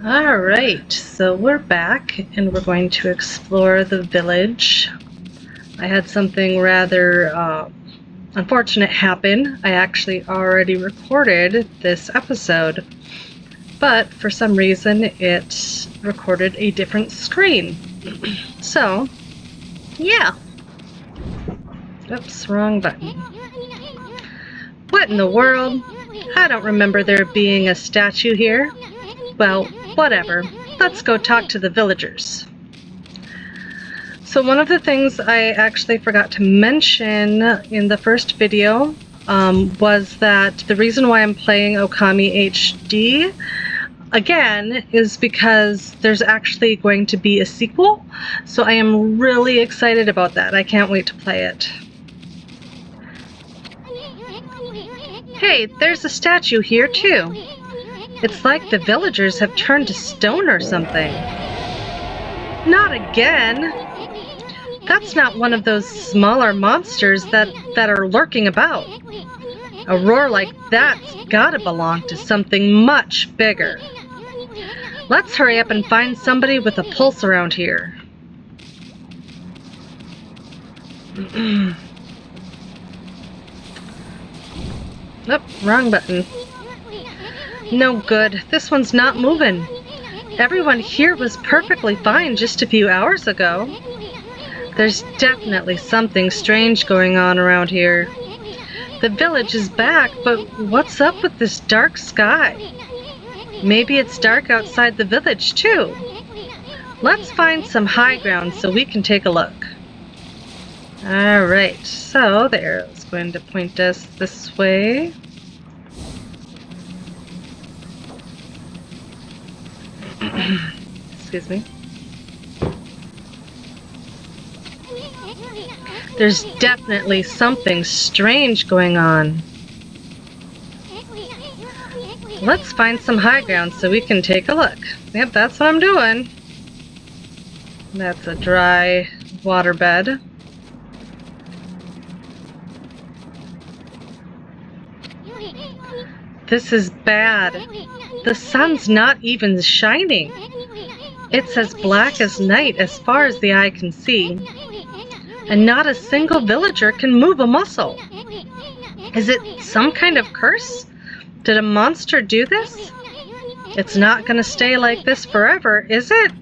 Alright, so we're back and we're going to explore the village. I had something rather unfortunate happen. I actually already recorded this episode, but for some reason it recorded a different screen. So, yeah. Oops, wrong button. What in the world? I don't remember there being a statue here. Well, whatever. Let's go talk to the villagers. So one of the things I actually forgot to mention in the first video was that the reason why I'm playing ŌKAMI HD again is because there's actually going to be a sequel. So I am really excited about that. I can't wait to play it. Hey, there's a statue here too. It's like the villagers have turned to stone or something. Not again! That's not one of those smaller monsters that are lurking about. A roar like that's gotta belong to something much bigger. Let's hurry up and find somebody with a pulse around here. Oh, wrong button. No good. This one's not moving. Everyone here was perfectly fine just a few hours ago. There's definitely something strange going on around here. The village is back, but what's up with this dark sky? Maybe it's dark outside the village too. Let's find some high ground so we can take a look. Alright, so the arrow's going to point us this way. Excuse me. There's definitely something strange going on. Let's find some high ground so we can take a look. Yep, that's what I'm doing. That's a dry waterbed. This is bad. The sun's not even shining. It's as black as night as far as the eye can see. And not a single villager can move a muscle. Is it some kind of curse? Did a monster do this? It's not going to stay like this forever, is it?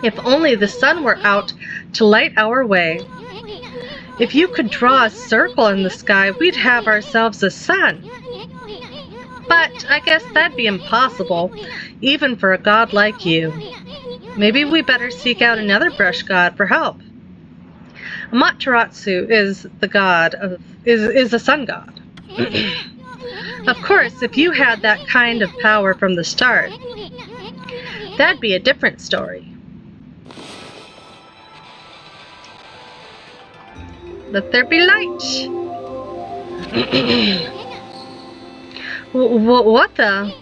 If only the sun were out to light our way. If you could draw a circle in the sky, we'd have ourselves a sun. But I guess that'd be impossible, even for a god like you. Maybe we better seek out another brush god for help. Amaterasu is the god of is a sun god. Of course, if you had that kind of power from the start, that'd be a different story. Let there be light. What the?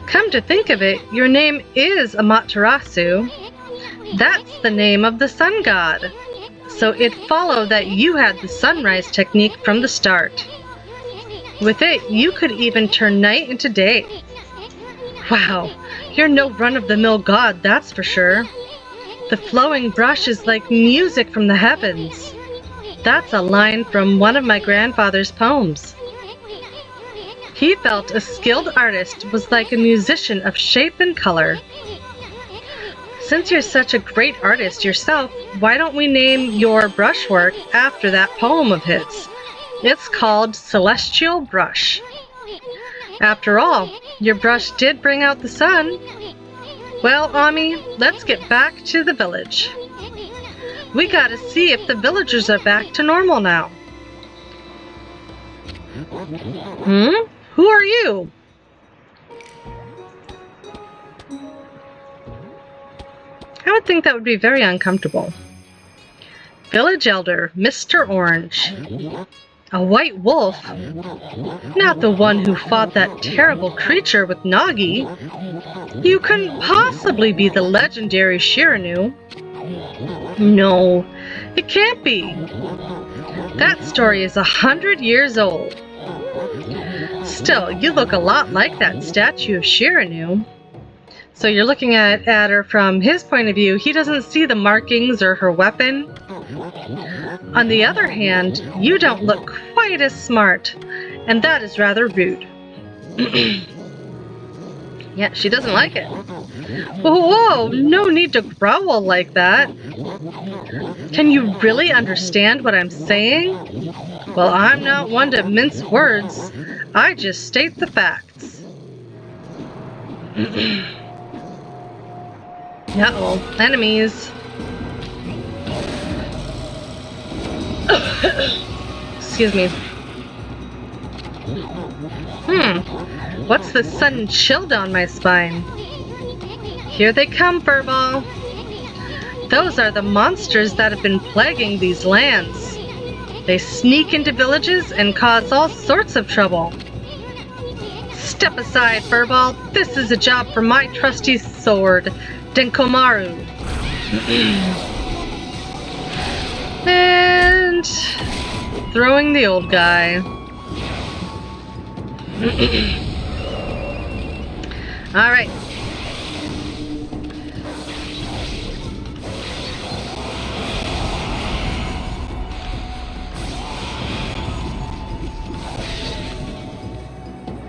Come to think of it, your name is Amaterasu. That's the name of the sun god. So it followed that you had the sunrise technique from the start. With it, you could even turn night into day. Wow, you're no run-of-the-mill god, that's for sure. The flowing brush is like music from the heavens. That's a line from one of my grandfather's poems. He felt a skilled artist was like a musician of shape and color. Since you're such a great artist yourself, why don't we name your brushwork after that poem of his? It's called Celestial Brush. After all, your brush did bring out the sun. Well, Ami, let's get back to the village. We gotta see if the villagers are back to normal now. Who are you? I would think that would be very uncomfortable. Village Elder, Mr. Orange. A white wolf? Not the one who fought that terrible creature with Nagi. You couldn't possibly be the legendary Shiranu. No, it can't be. That story is 100 years old. Still, you look a lot like that statue of Shiranu. So you're looking at her from his point of view. He doesn't see the markings or her weapon. On the other hand, you don't look quite as smart, and that is rather rude. Yeah, she doesn't like it. Whoa, no need to growl like that. Can you really understand what I'm saying? Well, I'm not one to mince words. I just state the facts. Uh-oh, enemies. Excuse me. What's this sudden chill down my spine? Here they come, Furball. Those are the monsters that have been plaguing these lands. They sneak into villages and cause all sorts of trouble. Step aside, Furball. This is a job for my trusty sword, Denkomaru. And throwing the old guy. Alright.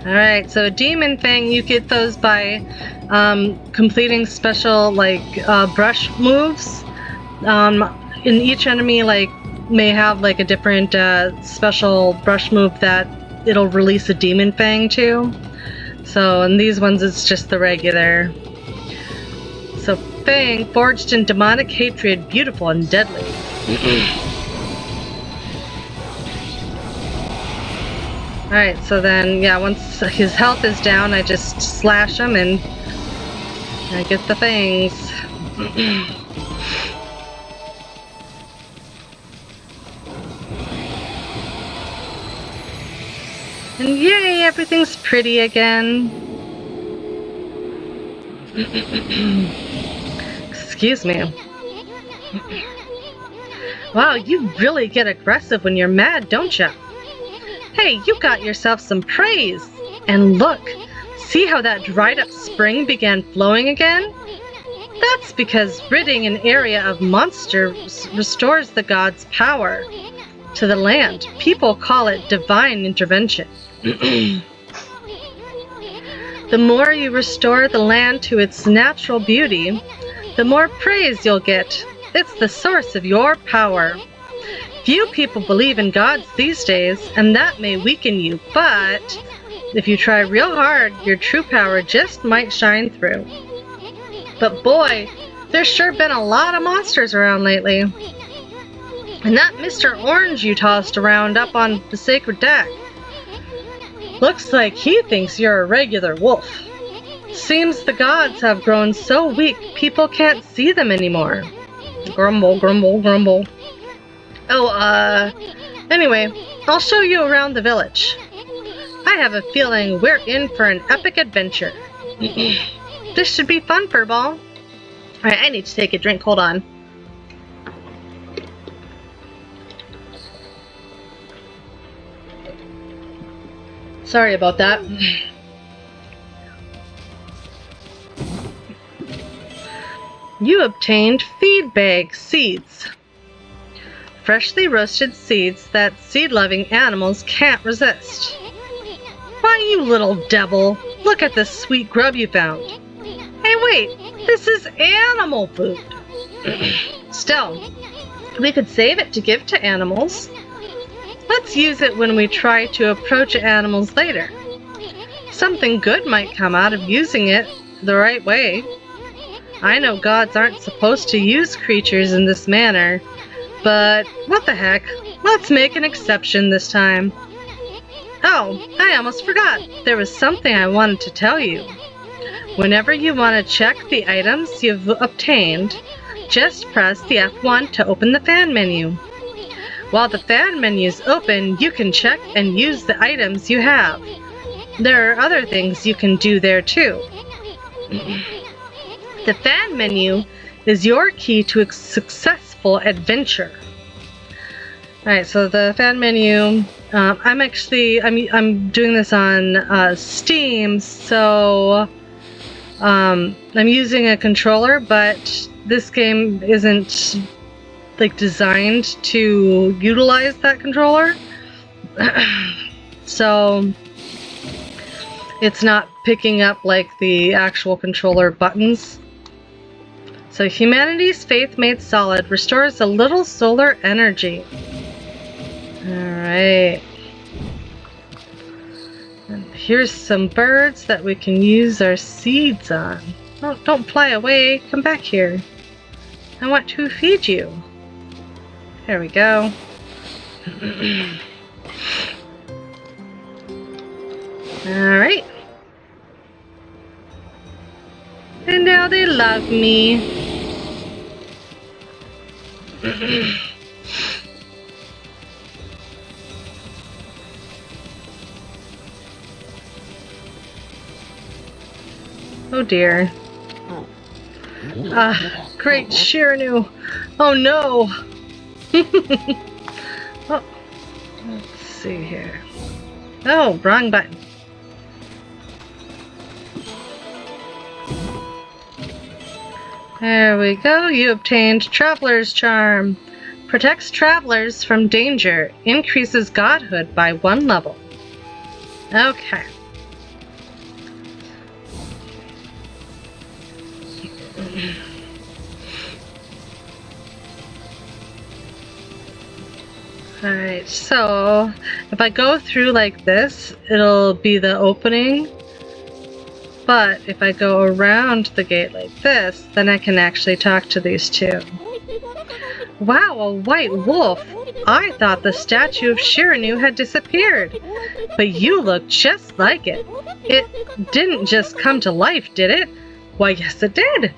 Alright, so Demon Fang, you get those by completing special brush moves. In each enemy may have a different special brush move that it'll release a Demon Fang to. So in these ones it's just the regular. So Fang, forged in demonic hatred, beautiful and deadly. Alright, so then, yeah, once his health is down, I just slash him and I get the fangs. And yay, everything's pretty again. Excuse me. Wow, you really get aggressive when you're mad, don't ya? Hey, you got yourself some praise! And look, see how that dried up spring began flowing again? That's because ridding an area of monsters restores the god's power to the land. People call it divine intervention. The more you restore the land to its natural beauty, the more praise you'll get. It's the source of your power. Few people believe in gods these days, and that may weaken you, but if you try real hard, your true power just might shine through. But boy, there's sure been a lot of monsters around lately. And that Mr. Orange you tossed around up on the sacred deck. Looks like he thinks you're a regular wolf. Seems the gods have grown so weak people can't see them anymore. Grumble, grumble, grumble. Oh, anyway, I'll show you around the village. I have a feeling we're in for an epic adventure. This should be fun, Furball. Alright, I need to take a drink, hold on. Sorry about that. You obtained feed bag seeds. Freshly roasted seeds that seed-loving animals can't resist. Why, you little devil, look at this sweet grub you found. Hey, wait, this is animal food. Still, we could save it to give to animals. Let's use it when we try to approach animals later. Something good might come out of using it the right way. I know gods aren't supposed to use creatures in this manner, but what the heck, let's make an exception this time. Oh, I almost forgot, there was something I wanted to tell you. Whenever you want to check the items you've obtained, just press the F1 to open the fan menu. While the fan menu is open, you can check and use the items you have. There are other things you can do there too. The fan menu is your key to a successful adventure. Alright, so the fan menu, I'm doing this on Steam, so I'm using a controller, but this game isn't like designed to utilize that controller. So it's not picking up like the actual controller buttons. So humanity's faith made solid restores a little solar energy. Alright. And here's some birds that we can use our seeds on. Oh, don't fly away. Come back here. I want to feed you. There we go. Alright. And now they love me. Oh dear. Great Shiranu. Oh no. Oh, let's see here. Oh, wrong button. There we go. You obtained Traveler's Charm. Protects travelers from danger. Increases godhood by 1 level. Okay. Alright, so if I go through like this, it'll be the opening. But if I go around the gate like this, then I can actually talk to these two. Wow, a white wolf! I thought the statue of Shiranu had disappeared. But you look just like it. It didn't just come to life, did it? Why, yes it did.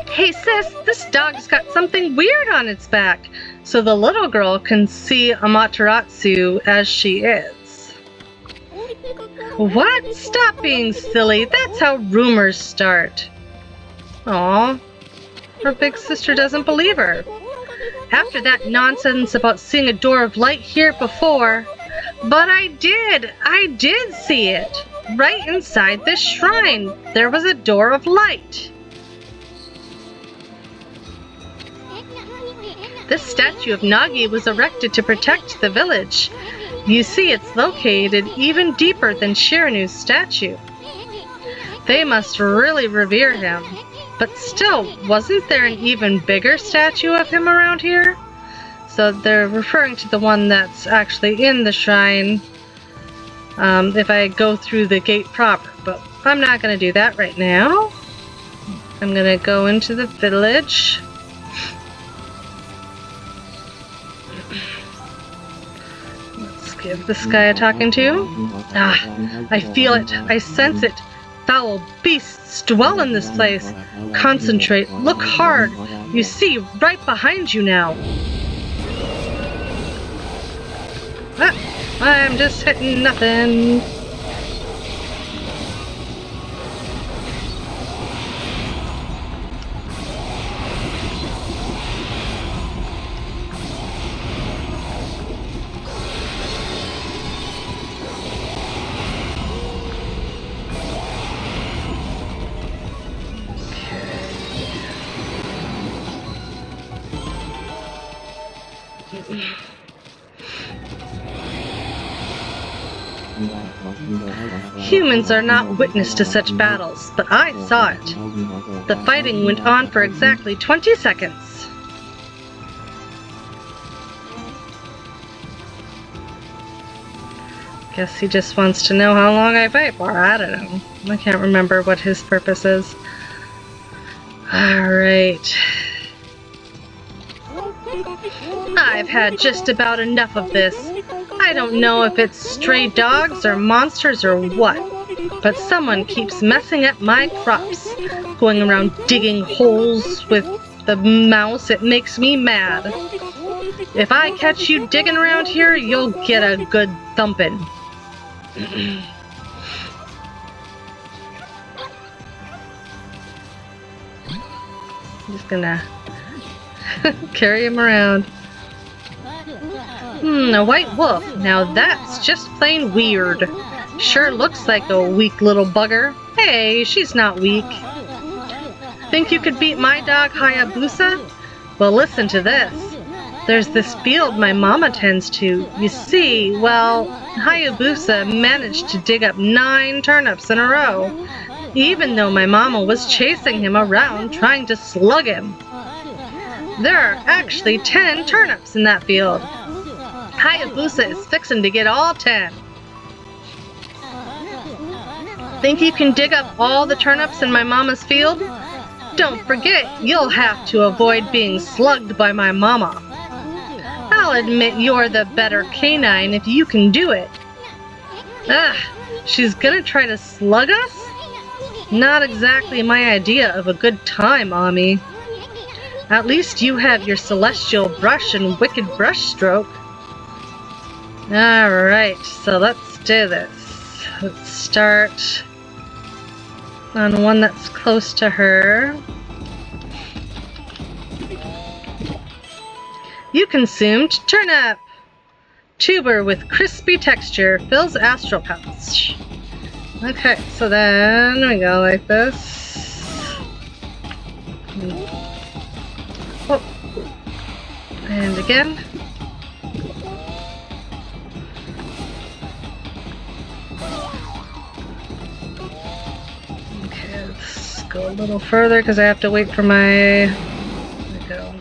Hey sis, this dog's got something weird on its back. So the little girl can see Amaterasu as she is. What? Stop being silly. That's how rumors start. Aw, her big sister doesn't believe her. After that nonsense about seeing a door of light here before. But I did see it. Right inside this shrine, there was a door of light. This statue of Nagi was erected to protect the village. You see, it's located even deeper than Shiranu's statue. They must really revere him. But still, wasn't there an even bigger statue of him around here? So they're referring to the one that's actually in the shrine if I go through the gate proper. But I'm not going to do that right now. I'm going to go into the village. Give this guy a talking to. Ah, I feel it. I sense it. Foul beasts dwell in this place. Concentrate. Look hard. You see, right behind you now. Ah, I'm just hitting nothing. Humans are not witness to such battles, but I saw it. The fighting went on for exactly 20 seconds. Guess he just wants to know how long I fight for. I don't know. I can't remember what his purpose is. Alright. I've had just about enough of this. I don't know if it's stray dogs or monsters or what, but someone keeps messing up my crops. Going around digging holes with the mouse, it makes me mad. If I catch you digging around here, you'll get a good thumping. I'm just gonna carry him around. A white wolf. Now that's just plain weird. Sure looks like a weak little bugger. Hey, she's not weak. Think you could beat my dog Hayabusa? Well, listen to this. There's this field my mama tends to. You see, well, Hayabusa managed to dig up 9 turnips in a row, even though my mama was chasing him around trying to slug him. There are actually 10 turnips in that field. Hayabusa is fixing to get all 10. Think you can dig up all the turnips in my mama's field? Don't forget, you'll have to avoid being slugged by my mama. I'll admit you're the better canine if you can do it. Ugh, she's gonna try to slug us? Not exactly my idea of a good time, Ami. At least you have your celestial brush and wicked brush stroke. Alright, so let's do this. Let's start on one that's close to her. You consumed turnip. Tuber with crispy texture fills astral pouch. Okay, so then we go like this. Oh. And again. Okay, let's go a little further because I have to wait for my... There we go.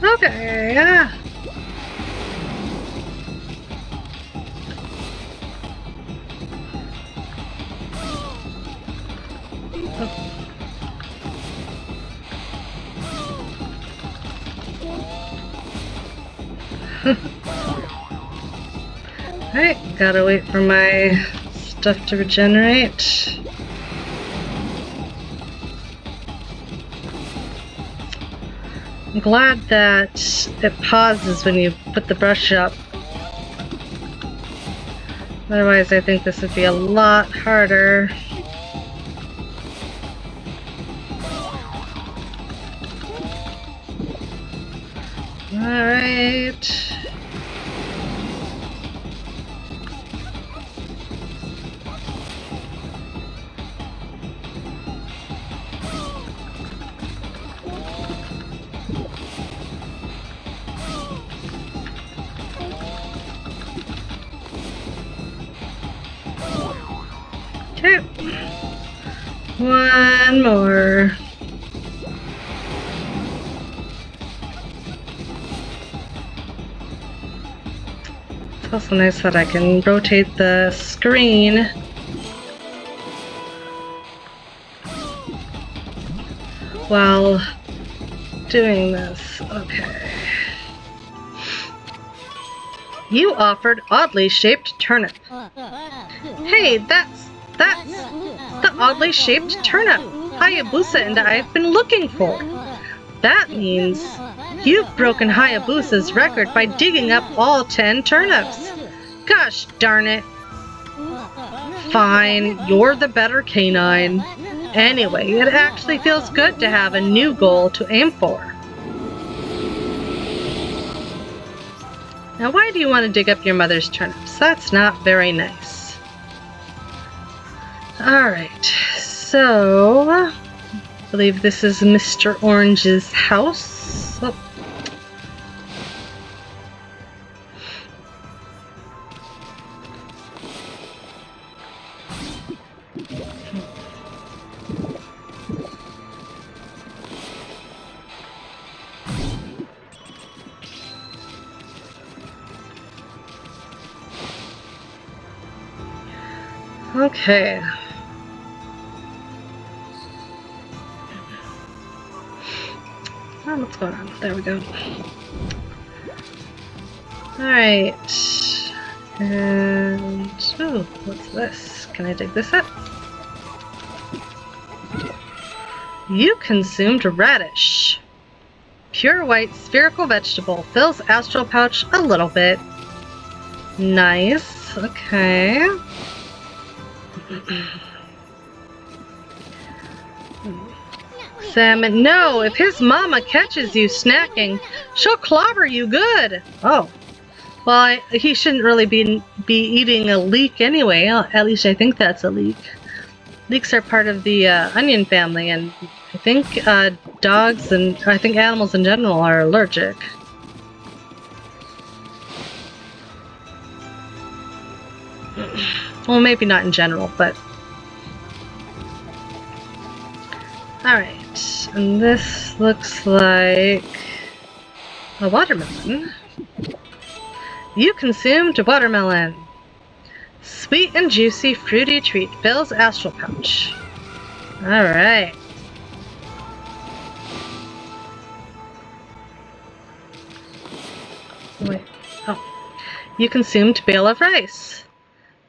Okay, yeah. Alright, gotta wait for my stuff to regenerate. I'm glad that it pauses when you put the brush up. Otherwise, I think this would be a lot harder. Alright. Okay. One more. It's also nice that I can rotate the screen. While doing this. Okay. You offered oddly shaped turnip. Hey, that's the oddly shaped turnip Hayabusa and I have been looking for. That means you've broken Hayabusa's record by digging up all 10 turnips. Gosh darn it. Fine, you're the better canine. Anyway, it actually feels good to have a new goal to aim for. Now, why do you want to dig up your mother's turnips? That's not very nice. Alright, so I believe this is Mr. Orange's house. Oh. Okay. Oh, what's going on? There we go. Alright. And... oh, what's this? Can I dig this up? You consumed radish. Pure white spherical vegetable. Fills astral pouch a little bit. Nice. Okay. Salmon. No, if his mama catches you snacking, she'll clobber you good. Oh. Well, he shouldn't really be eating a leek anyway. At least I think that's a leek. Leeks are part of the onion family, and I think dogs and I think animals in general are allergic. Well, maybe not in general, but... Alright, and this looks like a watermelon. You consumed a watermelon. Sweet and juicy fruity treat. Fills astral pouch. Alright. Wait. Oh. You consumed bale of rice.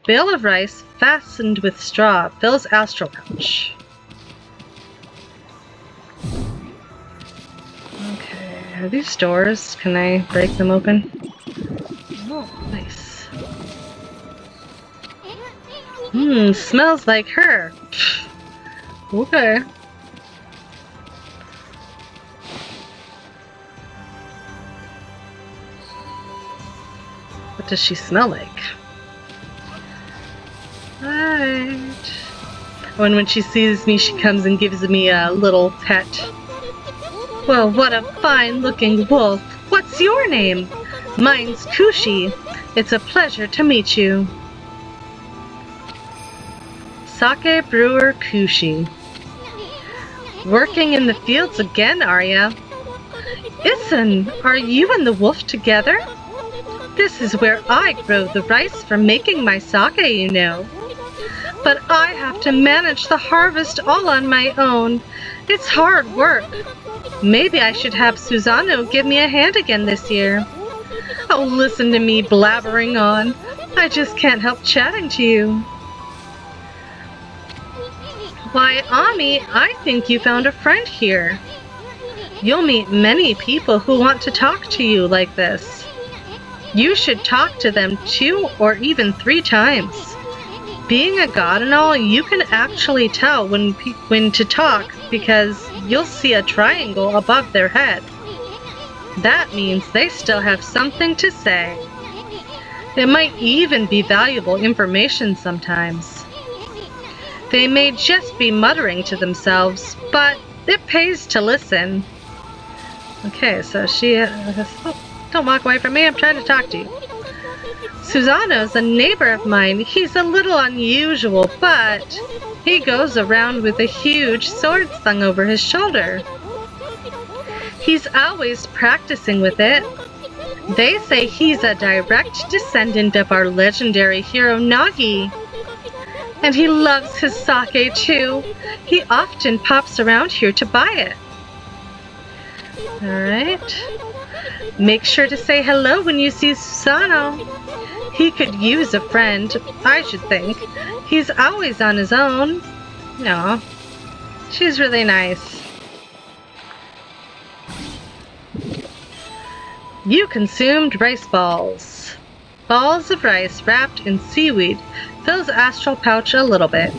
Bale of rice fastened with straw. Fills astral pouch. Okay. Are these doors? Can I break them open? Oh, nice. Smells like her. Okay. What does she smell like? Alright. When she sees me, she comes and gives me a little pet. Well, what a fine-looking wolf. What's your name? Mine's Kushi. It's a pleasure to meet you. Sake brewer Kushi. Working in the fields again, are ya? Listen, are you and the wolf together? This is where I grow the rice for making my sake, you know. But I have to manage the harvest all on my own. It's hard work. Maybe I should have Susano give me a hand again this year. Oh, listen to me blabbering on. I just can't help chatting to you. Why, Ami, I think you found a friend here. You'll meet many people who want to talk to you like this. You should talk to them 2 or even 3 times. Being a god and all, you can actually tell when to talk because you'll see a triangle above their head. That means they still have something to say. It might even be valuable information sometimes. They may just be muttering to themselves, but it pays to listen. Okay, so she... don't walk away from me, I'm trying to talk to you. Susano's a neighbor of mine. He's a little unusual, but he goes around with a huge sword slung over his shoulder. He's always practicing with it. They say he's a direct descendant of our legendary hero Nagi. And he loves his sake too. He often pops around here to buy it. Alright. Make sure to say hello when you see Susano. He could use a friend, I should think. He's always on his own. No, she's really nice. You consumed rice balls. Balls of rice wrapped in seaweed. Fills astral pouch a little bit.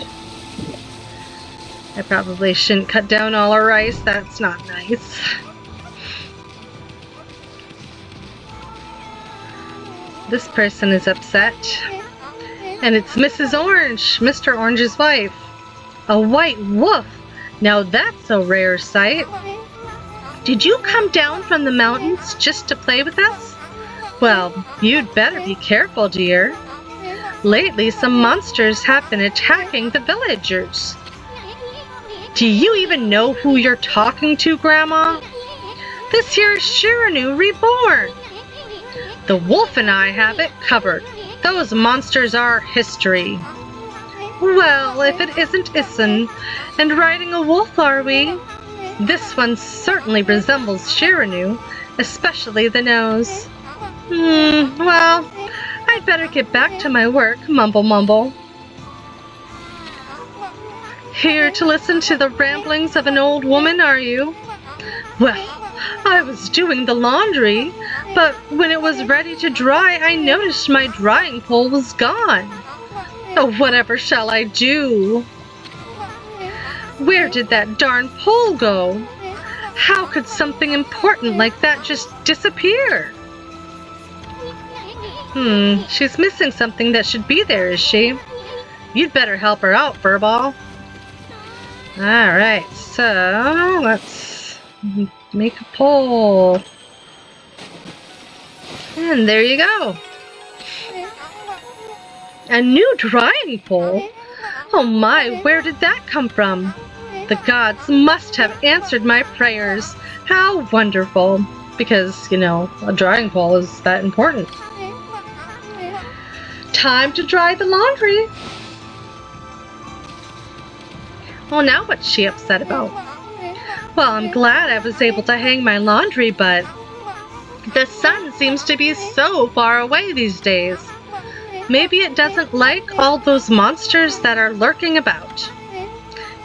I probably shouldn't cut down all our rice. That's not nice. This person is upset. And it's Mrs. Orange, Mr. Orange's wife. A white wolf. Now that's a rare sight. Did you come down from the mountains just to play with us? Well, you'd better be careful, dear. Lately, some monsters have been attacking the villagers. Do you even know who you're talking to, Grandma? This here is Shiranu reborn. The wolf and I have it covered. Those monsters are history. Well, if it isn't Issen, and riding a wolf are we? This one certainly resembles Shiranu, especially the nose. Well, I'd better get back to my work, mumble mumble. Here to listen to the ramblings of an old woman, are you? Well, I was doing the laundry, but when it was ready to dry, I noticed my drying pole was gone. Oh, whatever shall I do? Where did that darn pole go? How could something important like that just disappear? She's missing something that should be there, is she? You'd better help her out, Furball. Alright, so let's make a pole. And there you go. A new drying pole? Oh my, where did that come from? The gods must have answered my prayers. How wonderful. Because, you know, a drying pole is that important. Time to dry the laundry. Well, now what's she upset about? Well, I'm glad I was able to hang my laundry, but the sun seems to be so far away these days. Maybe it doesn't like all those monsters that are lurking about.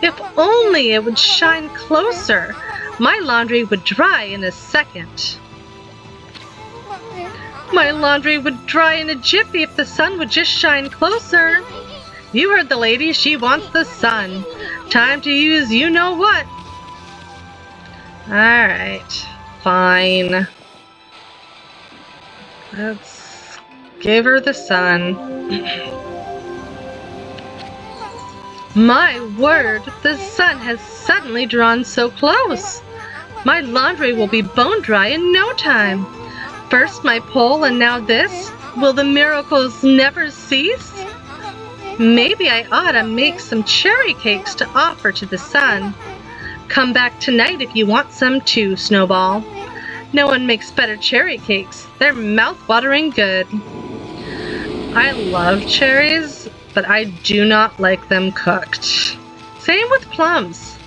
If only it would shine closer, my laundry would dry in a second. My laundry would dry in a jiffy if the sun would just shine closer. You heard the lady, she wants the sun. Time to use you-know-what. Alright, fine. Let's give her the sun. My word, the sun has suddenly drawn so close. My laundry will be bone dry in no time. First my pole and now this. Will the miracles never cease? Maybe I ought to make some cherry cakes to offer to the sun. Come back tonight if you want some too, Snowball. No one makes better cherry cakes. They're mouth-watering good. I love cherries, but I do not like them cooked. Same with plums.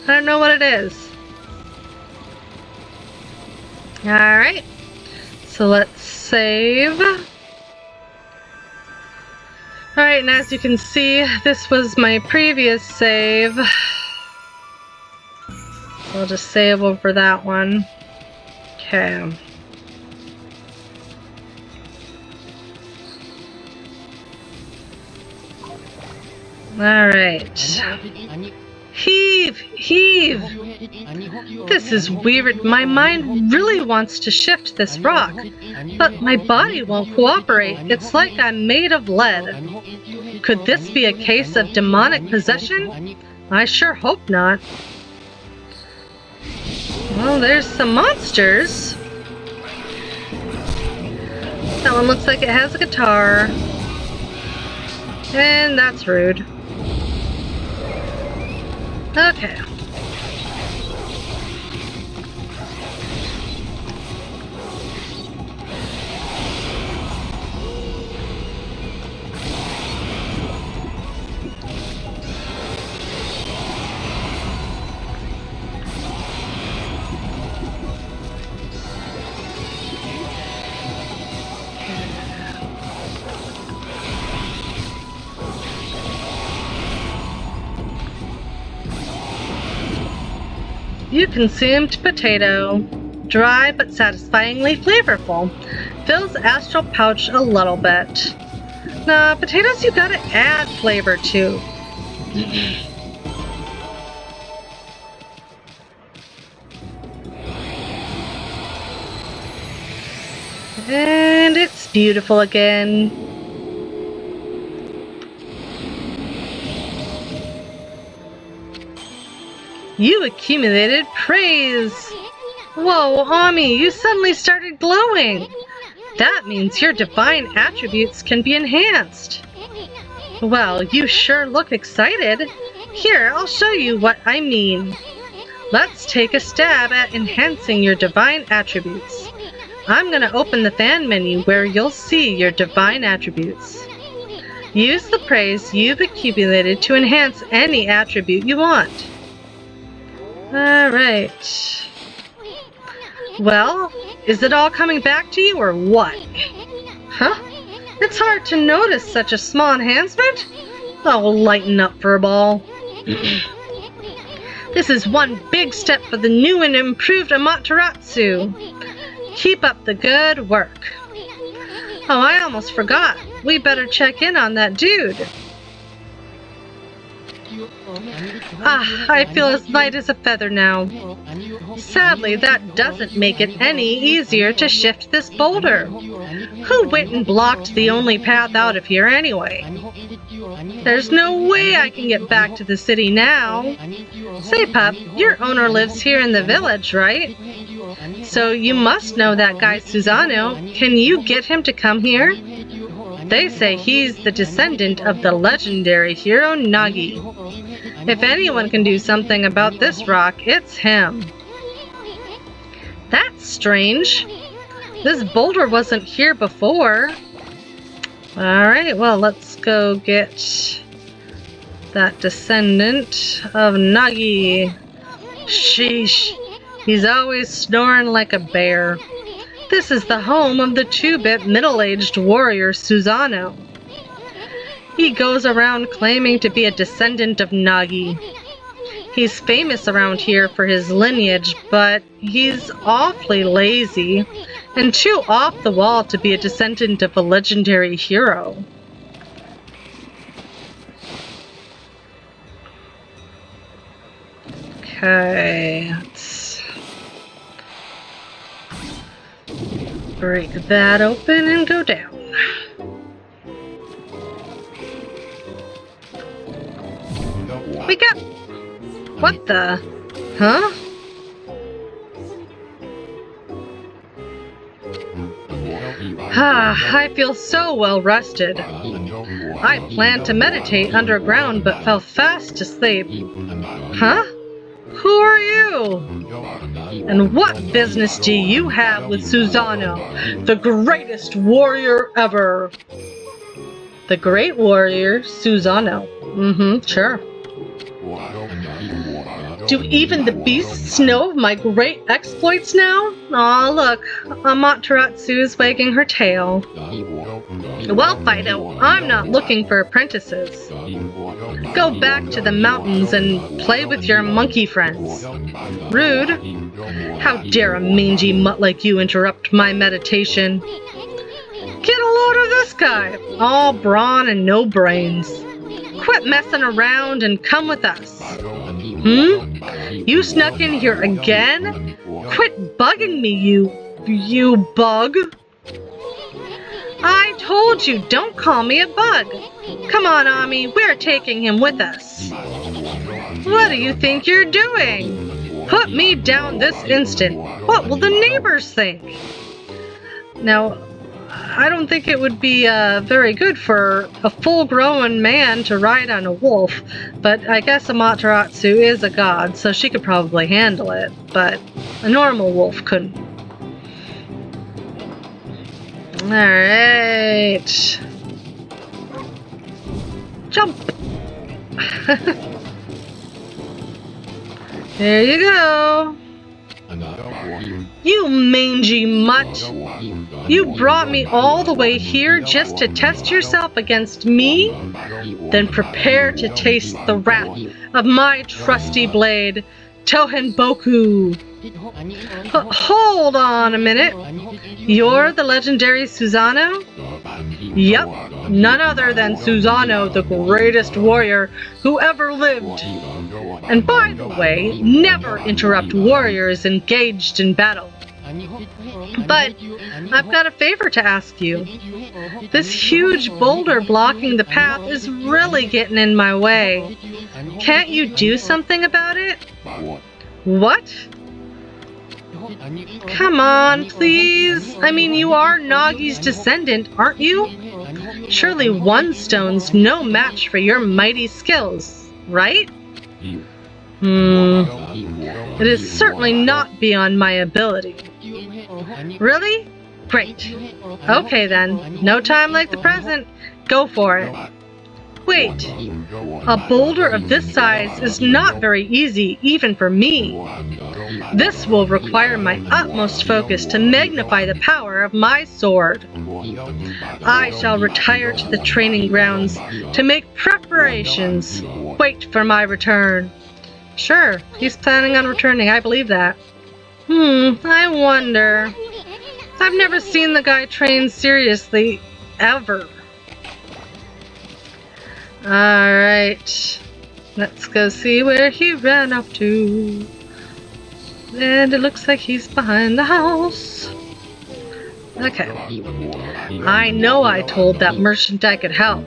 I don't know what it is. Alright, so let's save. Alright, and as you can see, this was my previous save. So I'll just save over that one. Okay. Alright. Heave! Heave! This is weird. My mind really wants to shift this rock, but my body won't cooperate. It's like I'm made of lead. Could this be a case of demonic possession? I sure hope not. Well, there's some monsters. That one looks like it has a guitar. And that's rude. Okay. You consumed potato. Dry but satisfyingly flavorful. Fills astral pouch a little bit. Nah, potatoes you gotta add flavor to. And it's beautiful again. You accumulated praise! Whoa, Ami, you suddenly started glowing! That means your divine attributes can be enhanced! Well, you sure look excited! Here, I'll show you what I mean. Let's take a stab at enhancing your divine attributes. I'm gonna open the fan menu where you'll see your divine attributes. Use the praise you've accumulated to enhance any attribute you want. Alright. Well, is it all coming back to you or what? Huh? It's hard to notice such a small enhancement. Oh, lighten up, Furball. This is one big step for the new and improved Amaterasu. Keep up the good work. Oh, I almost forgot. We better check in on that dude. Ah, I feel as light as a feather now. Sadly, that doesn't make it any easier to shift this boulder. Who went and blocked the only path out of here anyway? There's no way I can get back to the city now. Say, pup, your owner lives here in the village, right? So you must know that guy Susano. Can you get him to come here? They say he's the descendant of the legendary hero Nagi. If anyone can do something about this rock, it's him. That's strange. This boulder wasn't here before. Alright, well, let's go get that descendant of Nagi. Sheesh, he's always snoring like a bear. This is the home of the 2-bit middle-aged warrior Susano. He goes around claiming to be a descendant of Nagi. He's famous around here for his lineage, but he's awfully lazy and too off the wall to be a descendant of a legendary hero. Okay, let's break that open and go down. Wake up! What the? Huh? I feel so well rested. I planned to meditate underground but fell fast asleep. Huh? Who are you? And what business do you have with Susano, the greatest warrior ever? The great warrior, Susano. Sure. Do even the beasts know of my great exploits now? Aw, look, Amaterasu wagging her tail. Well, Fido, I'm not looking for apprentices. Go back to the mountains and play with your monkey friends. Rude. How dare a mangy mutt like you interrupt my meditation? Get a load of this guy, all brawn and no brains. Quit messing around and come with us. You snuck in here again? Quit bugging me, you bug. I told you, don't call me a bug. Come on, Ami, we're taking him with us. What do you think you're doing? Put me down this instant. What will the neighbors think? Now, I don't think it would be very good for a full-grown man to ride on a wolf, but I guess Amaterasu is a god, so she could probably handle it, but a normal wolf couldn't. Alright. Jump! There you go. You mangy mutt! You brought me all the way here just to test yourself against me? Then prepare to taste the wrath of my trusty blade, Tohenboku. Hold on a minute. You're the legendary Susano? Yep, none other than Susano, the greatest warrior who ever lived. And by the way, never interrupt warriors engaged in battle. But I've got a favor to ask you. This huge boulder blocking the path is really getting in my way. Can't you do something about it? What? Come on, please. I mean, you are Nagi's descendant, aren't you? Surely one stone's no match for your mighty skills, right? It is certainly not beyond my ability. Really? Great. Okay then, no time like the present. Go for it. Wait, a boulder of this size is not very easy even for me. This will require my utmost focus to magnify the power of my sword. I shall retire to the training grounds to make preparations. Wait for my return. Sure, he's planning on returning, I believe that. I wonder. I've never seen the guy train seriously, ever. Alright, let's go see where he ran off to. And it looks like he's behind the house. Okay. I know I told that merchant I could help,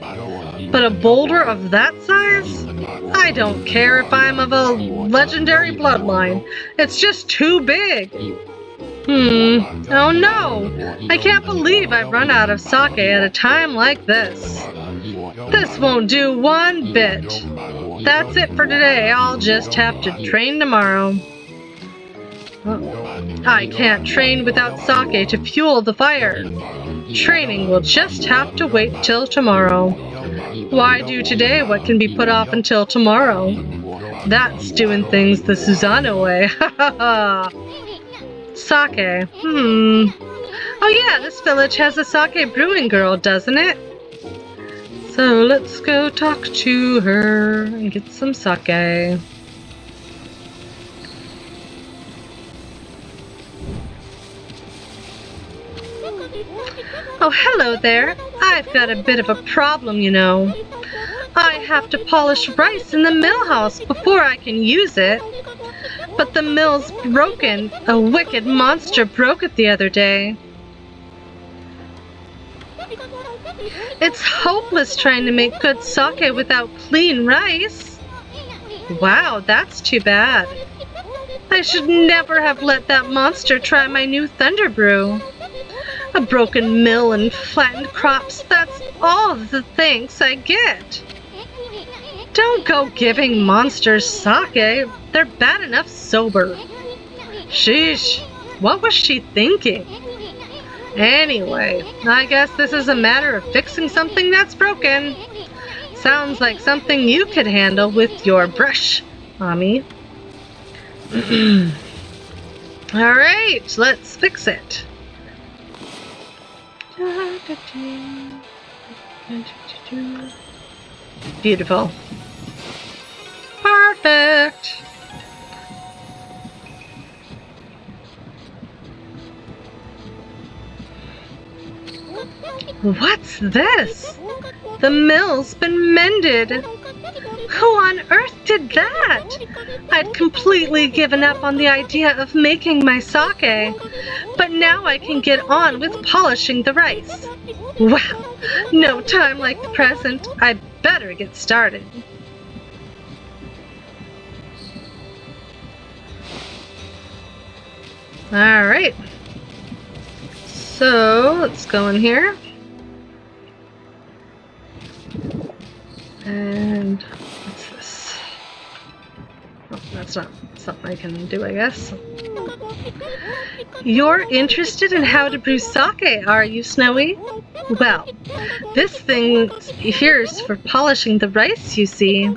but a boulder of that size? I don't care if I'm of a legendary bloodline. It's just too big. Oh no! I can't believe I've run out of sake at a time like this. This won't do one bit. That's it for today. I'll just have to train tomorrow. I can't train without sake to fuel the fire. Training will just have to wait till tomorrow. Why do today what can be put off until tomorrow? That's doing things the Susanoo way. Ha ha ha! Sake. Oh yeah, this village has a sake brewing girl, doesn't it? So let's go talk to her and get some sake. Oh, hello there. I've got a bit of a problem, you know. I have to polish rice in the mill house before I can use it. But the mill's broken. A wicked monster broke it the other day. It's hopeless trying to make good sake without clean rice. Wow, that's too bad. I should never have let that monster try my new Thunder Brew. A broken mill and flattened crops, that's all the thanks I get. Don't go giving monsters sake. They're bad enough sober. Sheesh, what was she thinking? Anyway, I guess this is a matter of fixing something that's broken. Sounds like something you could handle with your brush, Mommy. Alright, let's fix it. Beautiful. Perfect. What's this? The mill's been mended. Who on earth did that? I'd completely given up on the idea of making my sake, but now I can get on with polishing the rice. Wow, no time like the present. I better get started. Alright. So, let's go in here. And what's this? Oh, that's not something I can do, I guess. You're interested in how to brew sake, are you, Snowy? Well, this thing here's for polishing the rice, you see.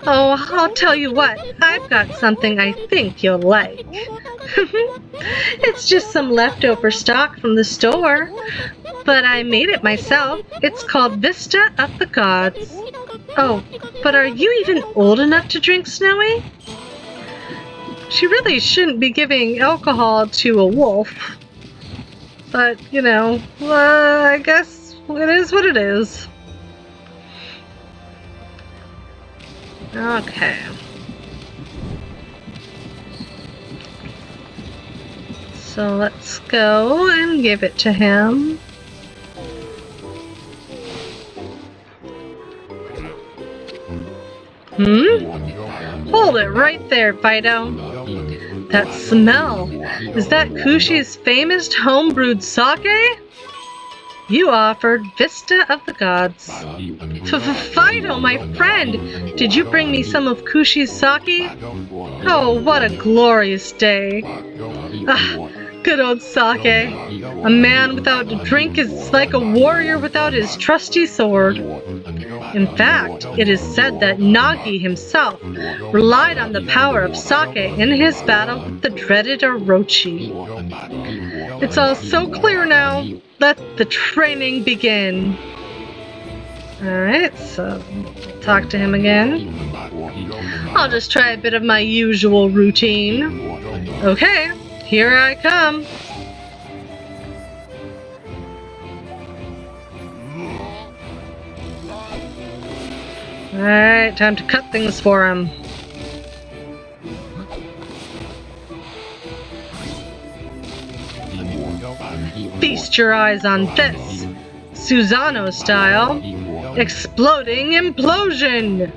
Oh, I'll tell you what, I've got something I think you'll like. It's just some leftover stock from the store, but I made it myself. It's called Vista of the Gods. Oh, but are you even old enough to drink, Snowy? She really shouldn't be giving alcohol to a wolf. But, you know, I guess it is what it is. Okay. So let's go and give it to him. Hold it right there, Fido. That smell. Is that Kushi's famous home-brewed sake? You offered Vista of the Gods. Fido, my friend, did you bring me some of Kushi's sake? Oh, what a glorious day. Ah, good old sake. A man without a drink is like a warrior without his trusty sword. In fact, it is said that Nagi himself relied on the power of sake in his battle with the dreaded Orochi. It's all so clear now. Let the training begin. Alright, so talk to him again. I'll just try a bit of my usual routine. Okay, here I come. Alright, time to cut things for him. Feast your eyes on this, Susano style, exploding implosion!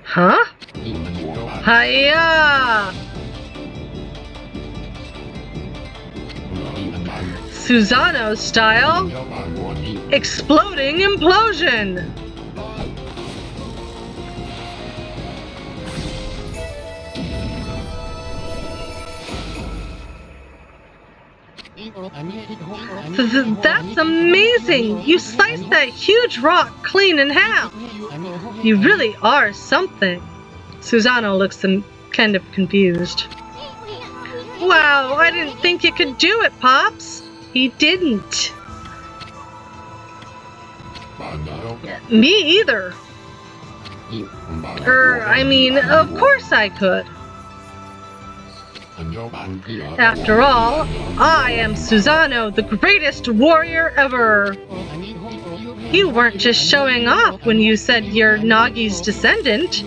Huh? Hiya! Susano style, exploding implosion! That's amazing! You sliced that huge rock clean in half! You really are something. Susano looks kind of confused. Wow, I didn't think you could do it, Pops. He didn't. Me either. I mean, of course I could. After all, I am Susano, the greatest warrior ever. You weren't just showing off when you said you're Nagi's descendant.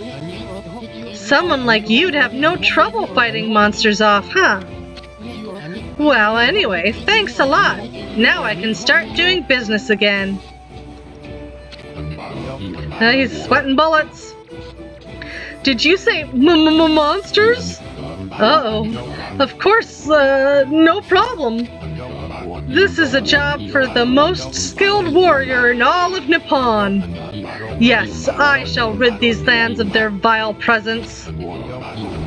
Someone like you'd have no trouble fighting monsters off, huh? Well, anyway, thanks a lot. Now I can start doing business again. He's sweating bullets. Did you say monsters? Uh-oh. Of course, no problem. This is a job for the most skilled warrior in all of Nippon. Yes, I shall rid these lands of their vile presence.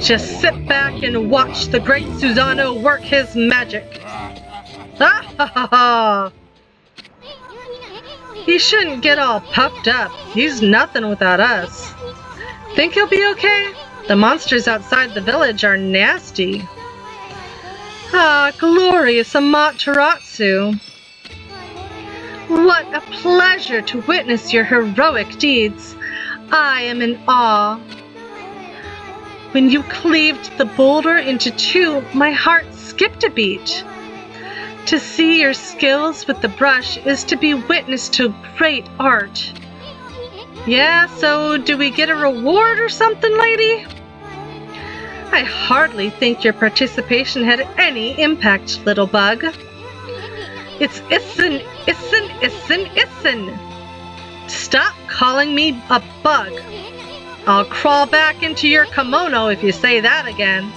Just sit back and watch the great Susano work his magic. Ha ha ha ha! He shouldn't get all puffed up. He's nothing without us. Think he'll be okay? The monsters outside the village are nasty. Ah, glorious Amaterasu. What a pleasure to witness your heroic deeds. I am in awe. When you cleaved the boulder into two, my heart skipped a beat. To see your skills with the brush is to be witness to great art. Yeah, so do we get a reward or something, lady? I hardly think your participation had any impact, little bug. It's Issen. Stop calling me a bug. I'll crawl back into your kimono if you say that again.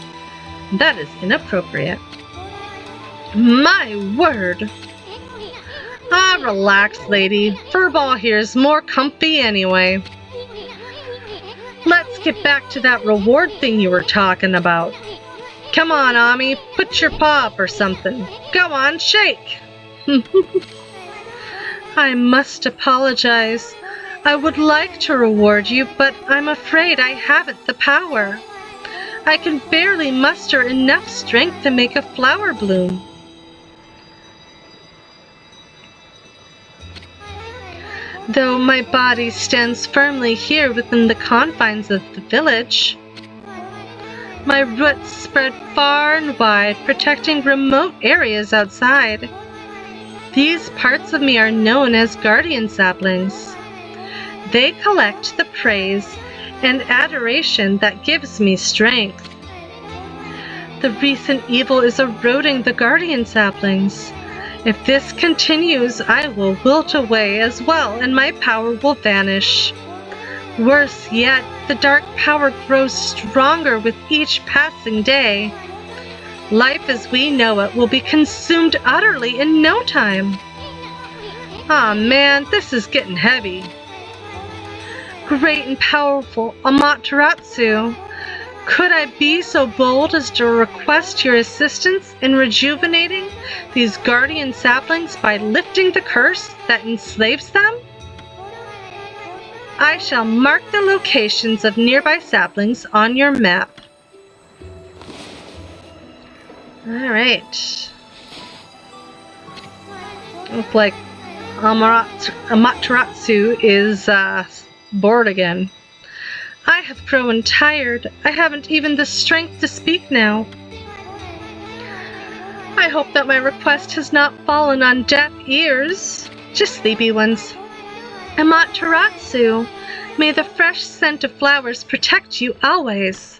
That is inappropriate. My word. Ah, relax, lady. Furball here's more comfy anyway. Let's get back to that reward thing you were talking about. Come on, Ami, put your paw up or something. Go on, shake. I must apologize. I would like to reward you, but I'm afraid I haven't the power. I can barely muster enough strength to make a flower bloom. Though my body stands firmly here within the confines of the village. My roots spread far and wide, protecting remote areas outside. These parts of me are known as guardian saplings. They collect the praise and adoration that gives me strength. The recent evil is eroding the guardian saplings. If this continues, I will wilt away as well, and my power will vanish. Worse yet, the dark power grows stronger with each passing day. Life as we know it will be consumed utterly in no time. Ah, man, this is getting heavy. Great and powerful Amaterasu, could I be so bold as to request your assistance in rejuvenating these guardian saplings by lifting the curse that enslaves them? I shall mark the locations of nearby saplings on your map. Alright. Looks like Amaterasu is bored again. I have grown tired. I haven't even the strength to speak now. I hope that my request has not fallen on deaf ears. Just sleepy ones. Amaterasu, may the fresh scent of flowers protect you always.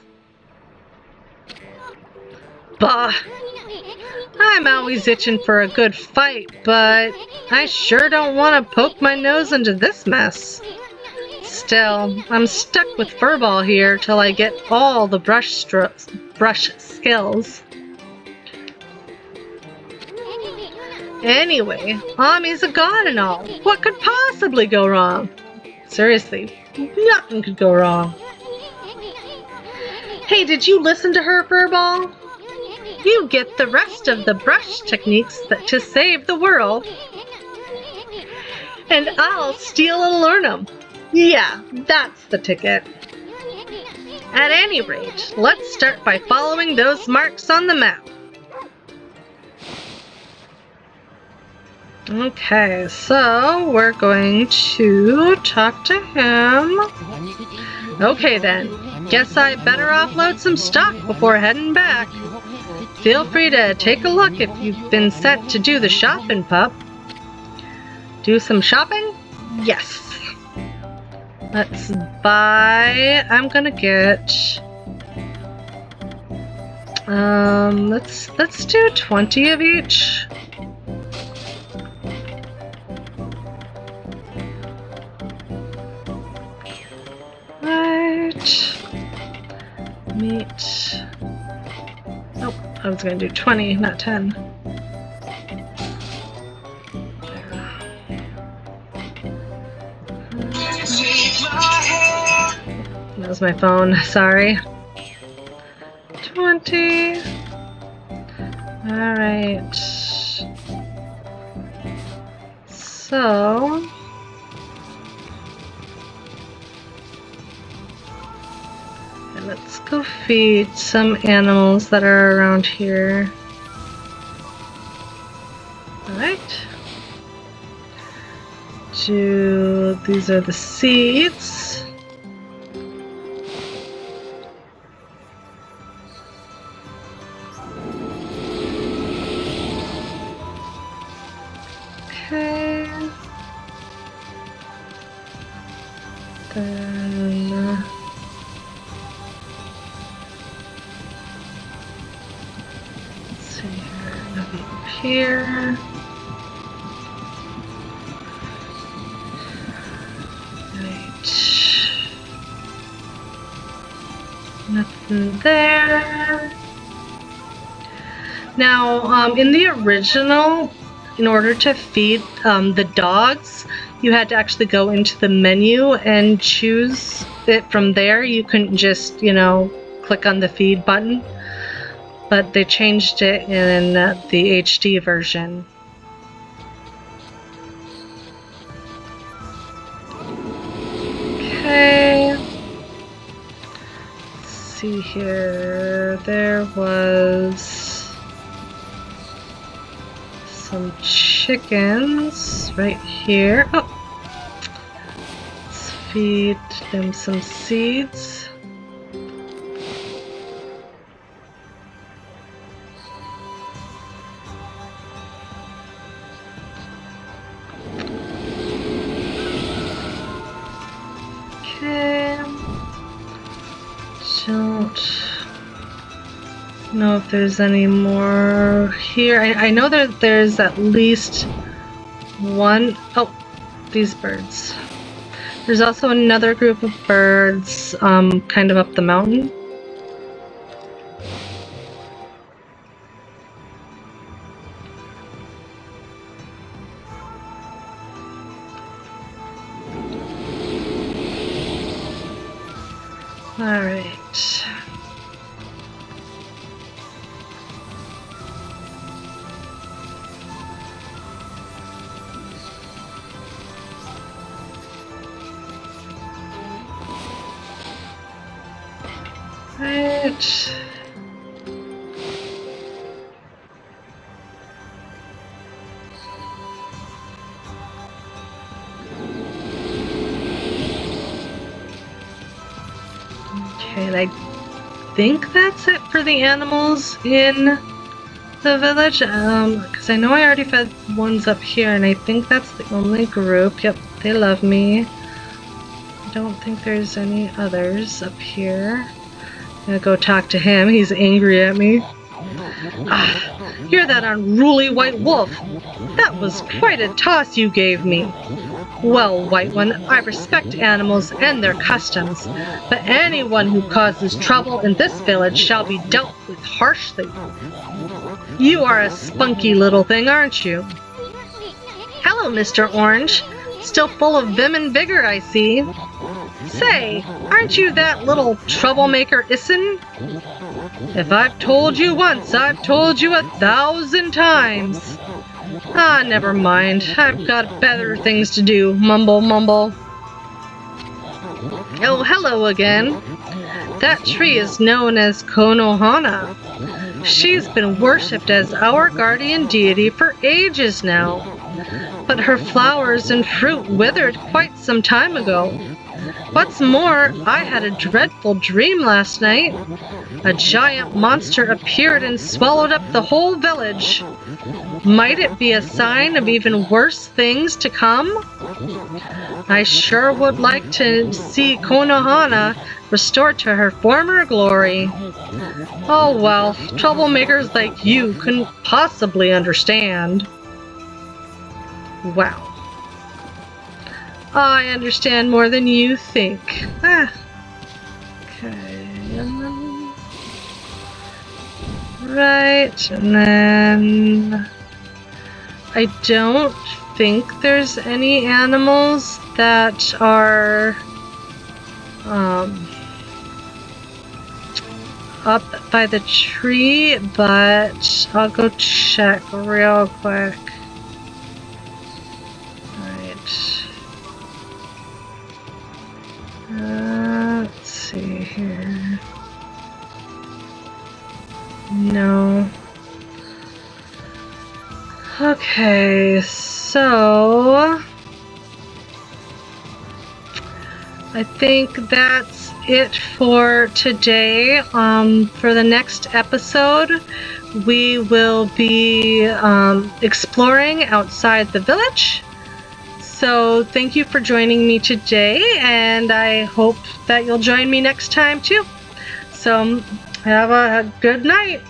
Bah! I'm always itching for a good fight, but I sure don't want to poke my nose into this mess. Still, I'm stuck with Furball here till I get all the brush skills. Anyway, Ami's a god and all. What could possibly go wrong? Seriously, nothing could go wrong. Hey, did you listen to her, Furball? You get the rest of the brush techniques to save the world. And I'll steal and learn them. Yeah, that's the ticket. At any rate, let's start by following those marks on the map. Okay, so we're going to talk to him. Okay then, guess I better offload some stock before heading back. Feel free to take a look if you've been sent to do the shopping, pup. Do some shopping? Yes. Let's buy. I'm gonna get. Let's do 20 of each. Right. Meat. Oh, I was gonna do 20, not 10. That was my phone, sorry. 20. Alright. So. Let's go feed some animals that are around here. Alright. These are the seeds. Okay. Then let's see here, nothing up here. Nothing there. Now, in the original, in order to feed the dogs, you had to actually go into the menu and choose it from there. You couldn't just, click on the feed button. But they changed it in the HD version. Okay. See here, there was some chickens right here. Oh, let's feed them some seeds. Okay. Don't know if there's any more here. I know that there's at least one. Oh, these birds. There's also another group of birds kind of up the mountain. All right. Right. I think that's it for the animals in the village. Because I know I already fed ones up here, and I think that's the only group. Yep, they love me. I don't think there's any others up here. I'm gonna go talk to him. He's angry at me. Ah, you're that unruly white wolf. That was quite a toss you gave me. Well, White One, I respect animals and their customs, but anyone who causes trouble in this village shall be dealt with harshly. You are a spunky little thing, aren't you? Hello, Mr. Orange. Still full of vim and vigor, I see. Say, aren't you that little troublemaker Issen? If I've told you once, I've told you 1,000 times. Ah, never mind. I've got better things to do. Mumble, mumble. Oh, hello again. That tree is known as Konohana. She's been worshipped as our guardian deity for ages now. But her flowers and fruit withered quite some time ago. What's more, I had a dreadful dream last night. A giant monster appeared and swallowed up the whole village. Might it be a sign of even worse things to come? I sure would like to see Konohana restored to her former glory. Oh well, troublemakers like you couldn't possibly understand. Wow. I understand more than you think. Ah. Okay. Right, and then I don't think there's any animals that are up by the tree, but I'll go check real quick. Let's see here. No. Okay, so I think that's it for today. For the next episode, we will be exploring outside the village. So thank you for joining me today, and I hope that you'll join me next time too. So have a good night.